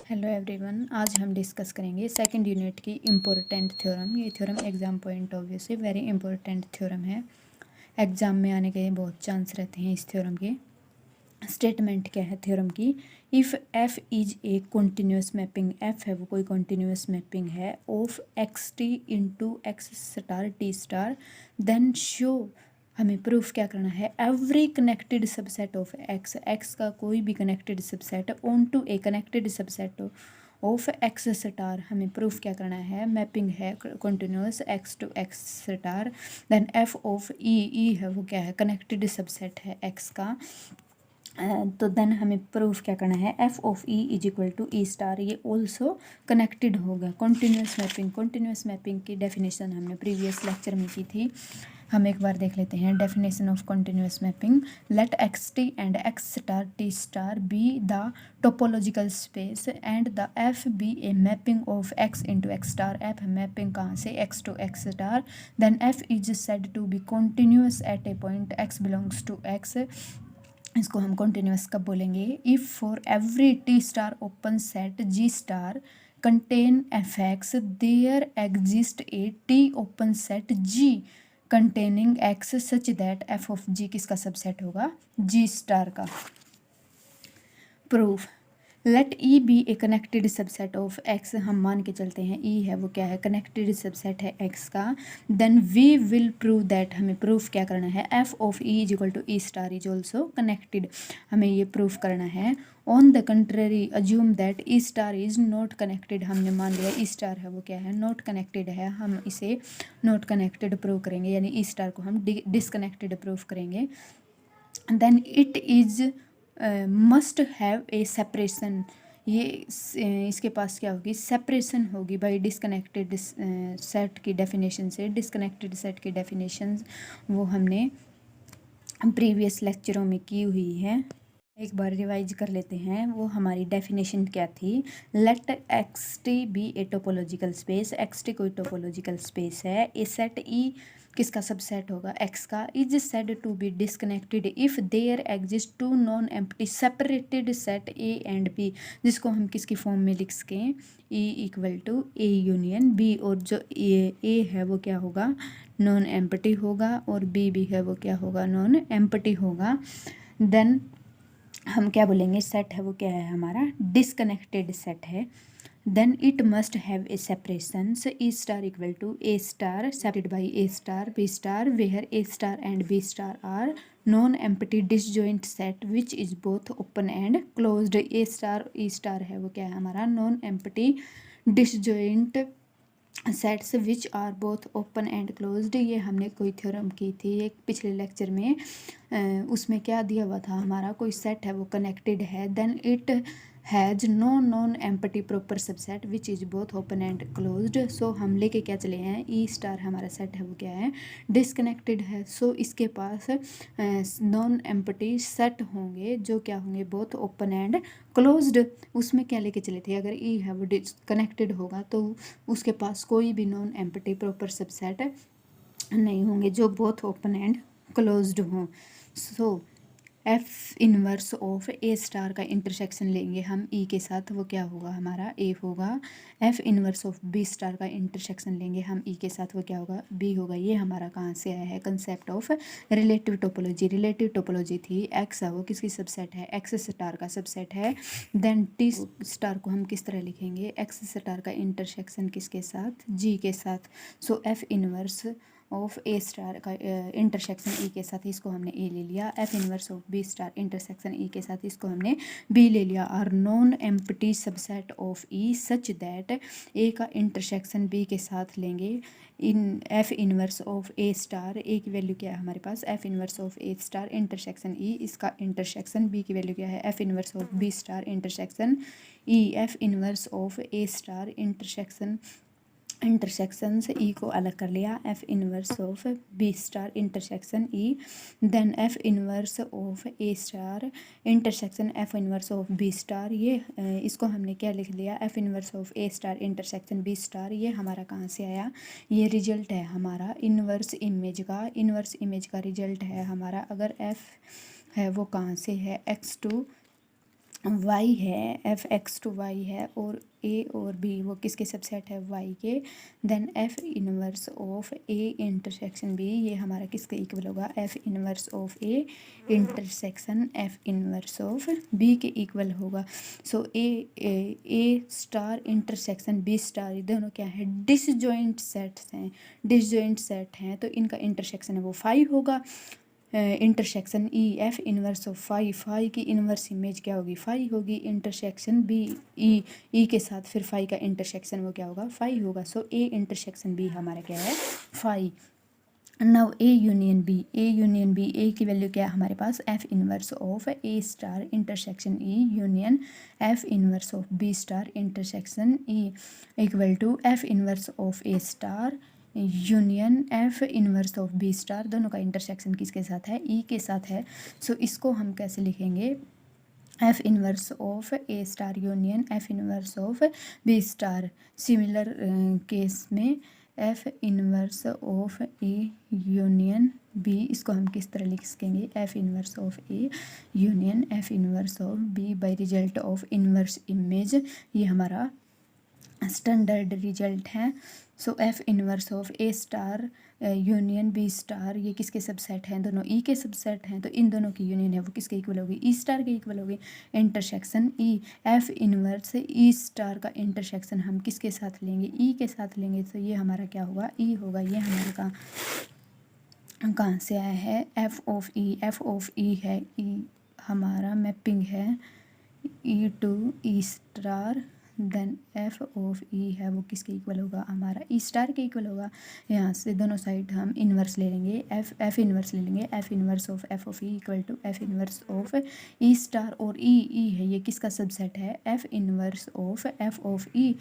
Hello everyone, आज हम discuss करेंगे सेकंड यूनिट की इम्पोर्टेंट थ्योरम। ये theorem exam point of view से वेरी इंपॉर्टेंट थ्योरम है। एग्जाम में आने के बहुत चांस रहते हैं इस थ्योरम के। स्टेटमेंट क्या है थ्योरम की? If F is a continuous mapping, F है वो कोई कॉन्टिन्यूस मैपिंग है of X T into X star T star, then show, हमें प्रूफ क्या करना है, every connected subset of X, X का कोई भी connected subset onto a connected subset of X star, हमें प्रूफ क्या करना है, मैपिंग है continuous X to X star. Then F of E, E है वो क्या है, कनेक्टेड सबसेट है एक्स का। तो देन हमें प्रूफ क्या करना है, F of E is equal to E star, ये ऑल्सो कनेक्टेड होगा। कॉन्टिन्यूस मैपिंग, कॉन्टिन्यूस मैपिंग की डेफिनेशन हमने प्रीवियस लेक्चर में की थी, हम एक बार देख लेते हैं। Definition of continuous mapping, let X T and X star T star be the topological space and the F be a mapping of X into X star, F mapping कहाँ से, X to X star. Then F is said to be continuous at a point X belongs to X, इसको हम continuous कब बोलेंगे, if for every T star open set G star contain F X there exist a T open set G containing X such that F of G किसका subset होगा, G star का। Proof, let E be a connected subset of X, हम मान के चलते हैं ई है वो क्या है, कनेक्टेड सबसेट है एक्स का। Then we will prove that, हमें प्रूफ क्या करना है, F of E is equal to E star is also connected, हमें ये प्रूफ करना है। On the contrary assume that E star is not connected, हमने मान लिया ई स्टार है वो क्या है, नॉट कनेक्टेड है, हम इसे नॉट कनेक्टेड प्रूव करेंगे, यानी ई स्टार को हम डिसकनेक्टेड प्रूव करेंगे। Then it is must have a separation, ये इसके पास क्या होगी, सेपरेशन होगी बाई डिसकनेक्टेड सेट की डेफिनेशन से। डिसकनेक्टेड सेट की डेफिनेशन वो हमने प्रीवियस लेक्चरों में की हुई है, एक बार रिवाइज कर लेते हैं। वो हमारी डेफिनेशन क्या थी, let X T be a topological space, X T कोई टोपोलॉजिकल स्पेस है, ए सेट ई किसका सबसेट होगा, एक्स का, is said to be disconnected if there exist two non empty separated set A and B, जिसको हम किसकी form में लिख सकें, E equal to A union B, और जो ए है वो क्या होगा, नॉन एम्प्टी होगा, और बी भी है वो क्या होगा, नॉन एम्प्टी होगा। देन हम क्या बोलेंगे, सेट है वो क्या है हमारा, डिसकनेक्टेड सेट है। Then it must have a separation, E star equal to A star separated by A star B star, where A star and B star are non empty disjoint set which is both open and closed. A star E star है वो क्या है हमारा, non empty disjoint sets which are both open and closed. ये हमने कोई theorem की थी एक पिछले लेक्चर में, उसमें क्या दिया हुआ था, हमारा कोई सेट है वो कनेक्टेड है, then it has no non empty proper subset which is both open and closed. So हम लेके क्या चले हैं, ई स्टार हमारा सेट है वो क्या है, डिसकनेक्टेड है। सो इसके पास नॉन एम्प्टी सेट होंगे जो क्या होंगे, बोथ ओपन एंड क्लोज्ड। उसमें क्या लेके चले थे, अगर ई है वो डिसकनेक्टेड होगा तो उसके पास कोई भी नॉन एम्प्टी प्रॉपर सबसेट नहीं होंगे जो बोथ ओपन एंड क्लोज्ड हों। So F inverse of A star का इंटरसेक्शन लेंगे हम ई के साथ, वो क्या होगा हमारा, ए होगा। F inverse of B star का इंटरसेक्शन लेंगे हम ई के साथ, वो क्या होगा, बी होगा। ये हमारा कहाँ से आया है, concept of relative topology. Relative topology थी एक्स है वो किसकी सबसेट है, एक्स स्टार का सबसेट है। देन टी स्टार को हम किस तरह लिखेंगे, एक्स स्टार का इंटरसेक्शन किसके साथ, जी के साथ। So F inverse of A star का इंटरसेक्शन ई के साथ, इसको हमने ए ले लिया। F inverse of B star intersection E के साथ, इसको हमने बी ले लिया। और non empty subset of E such that, A का इंटरसेक्शन बी के साथ लेंगे। इन F inverse of A star, A की वैल्यू क्या है हमारे पास, F inverse of A star intersection E, इसका इंटरसेक्शन बी की वैल्यू क्या है, F inverse of B star intersection E. F inverse of A star intersection से ई को अलग कर लिया, F inverse of B star intersection E. Then F inverse of A star intersection F inverse of B star, ये इसको हमने क्या लिख लिया, F inverse of A star intersection B star. ये हमारा कहाँ से आया, ये रिजल्ट है हमारा इनवर्स इमेज का, इनवर्स इमेज का रिजल्ट है हमारा। अगर एफ है वो कहाँ से है, एक्स टू वाई है, एफ एक्स टू वाई है, और ए और बी वो किसके सबसेट है, वाई के। Then F inverse of A intersection B, ये हमारा किसके इक्वल होगा, F inverse of A intersection F inverse of B के इक्वल होगा। So A star intersection B star, ये दोनों क्या है, डिसजॉइंट सेट्स हैं, डिसजॉइंट सेट हैं, तो इनका इंटरसेक्शन है वो फाइव होगा। Intersection E F inverse of phi की इनवर्स इमेज क्या होगी, फाई होगी। इंटरसेक्शन बी ई के साथ फिर फाई का इंटरसेक्शन वो क्या होगा, फाई होगा। सो ए इंटरसेक्शन बी हमारा क्या है, phi. Now A union B, A की वैल्यू क्या है हमारे पास, F inverse of A star intersection E union F inverse of B star intersection E equal to F inverse of A star union F inverse of B star, दोनों का intersection किसके साथ है, ई के साथ है। सो इसको हम कैसे लिखेंगे, F inverse of A star union F inverse of B star. Similar case में F inverse of A union B, इसको हम किस तरह लिख सकेंगे, F inverse of A union F inverse of B by result of inverse image, ये हमारा standard result है। So F inverse of A star union B star, ये किसके सबसेट हैं, दोनों ई के सबसेट हैं, तो इन दोनों की यूनियन है वो किसके इक्वल होगी, ई स्टार के इक्वल होगी। इंटरसेक्शन ई एफ इनवर्स ई स्टार का इंटरसेक्शन हम किसके साथ लेंगे, ई के साथ लेंगे, तो ये हमारा क्या होगा, ई होगा। ये हमारे कहाँ से आया है, एफ ऑफ ई है, ई हमारा मैपिंग है E to E star, then F of E है वो किसके इक्वल होगा, हमारा ई स्टार के इक्वल होगा। यहाँ से दोनों साइड हम इन्वर्स ले लेंगे, एफ इन्वर्स ले लेंगे, F inverse of F of E equal to F inverse of E star, और ई है ये किसका सबसेट है, F inverse of F of E.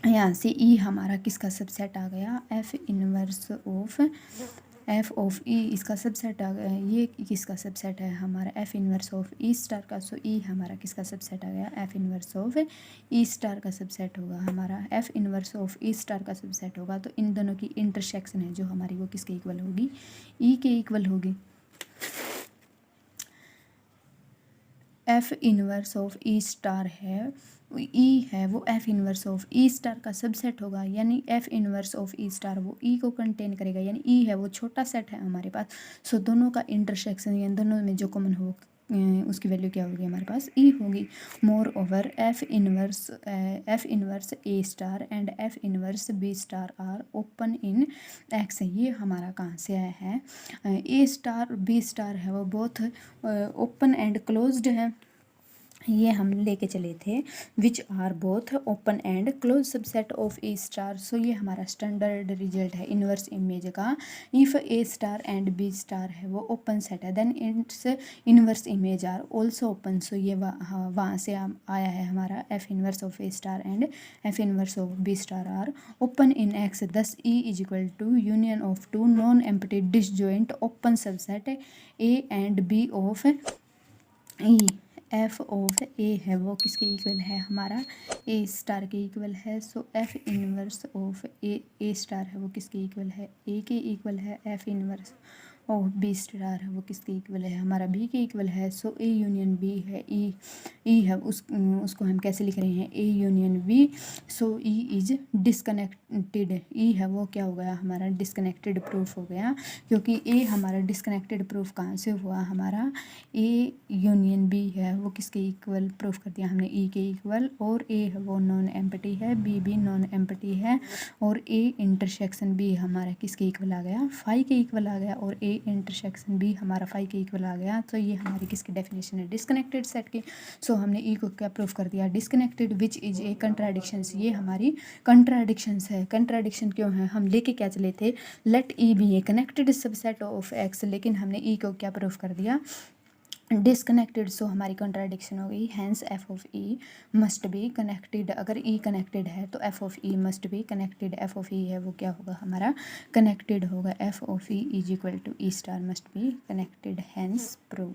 यहाँ से ई हमारा किसका सबसेट आ गया, F inverse of F of E, इसका सबसेट आ गया। ये किसका सबसेट है, हमारा F inverse of E star का। सो ई हमारा किसका सबसेट आ गया, F inverse of E star का सबसेट होगा, हमारा F inverse of E star का सबसेट होगा। तो इन दोनों की इंटरसेक्शन है जो हमारी वो किसके इक्वल होगी, ई के इक्वल होगी। F inverse of E star है, ई है वो F inverse of E star का सबसेट होगा, यानी F inverse of E star वो ई को कंटेन करेगा, यानी ई है वो छोटा सेट है हमारे पास। सो दोनों का इंटरसेक्शन यानी दोनों में जो कॉमन हो उसकी वैल्यू क्या होगी हमारे पास, ई होगी। Moreover F inverse A star and F inverse B star are open in X, ये हमारा कहाँ से आया है, ए स्टार बी स्टार है वो बोथ ओपन एंड क्लोज्ड है, ये हम लेके चले थे, which are both open and close subset of A star. So ये हमारा स्टैंडर्ड रिजल्ट है इनवर्स इमेज का। If A star and B star है वो ओपन सेट है, then its inverse image are also open. So ये वहाँ से आया है हमारा F inverse of A star and F inverse of B star are open in X, thus E is equal to union of to non empty disjoint open subset A and B of E. F of A है वो किसके equal है, हमारा ए star के equal है। So F inverse of A star है वो किसके इक्वल है, ए के इक्वल है। F inverse of B star है वो किसके इक्वल है, हमारा बी के इक्वल है। सो ए यूनियन बी है, ई है उसको हम कैसे लिख रहे हैं, A union B. So E is disconnected, E है वो क्या हो गया हमारा, डिसकनेक्टेड प्रूफ हो गया, क्योंकि ए हमारा डिसकनेक्टेड प्रूफ कहाँ से हुआ, हमारा ए यूनियन बी है वो किसके इक्वल प्रूफ कर दिया हमने, ई के इक्वल। और ए है वो नॉन एम्प्टी है, बी भी नॉन एम्प्टी है, और ए इंटरसेक्शन बी हमारा किसके इक्वल आ गया, फाई के इक्वल आ गया, और ए इंटरसेक्शन बी हमारा फाई के इक्वल आ गया। तो ये हमारी किसकी डेफिनेशन है, डिस्कनेक्टेड सेट की। सो हमने ई को क्या प्रूफ कर दिया, disconnected, which is a contradictions, ये हमारी कंट्राडिक्शंस है। कंट्राडिक्शन क्यों है, हम लेके क्या चले थे, let E be a connected subset of X, लेकिन हमने ई को क्या प्रूफ कर दिया, डिसकनेक्टेड। सो हमारी कंट्राडिक्शन हो गई, hence F of E must be connected. अगर ई कनेक्टेड है तो F of E must be connected, F of E है वो क्या होगा हमारा, कनेक्टेड होगा। F of E is equal to E star must be connected, hence prove.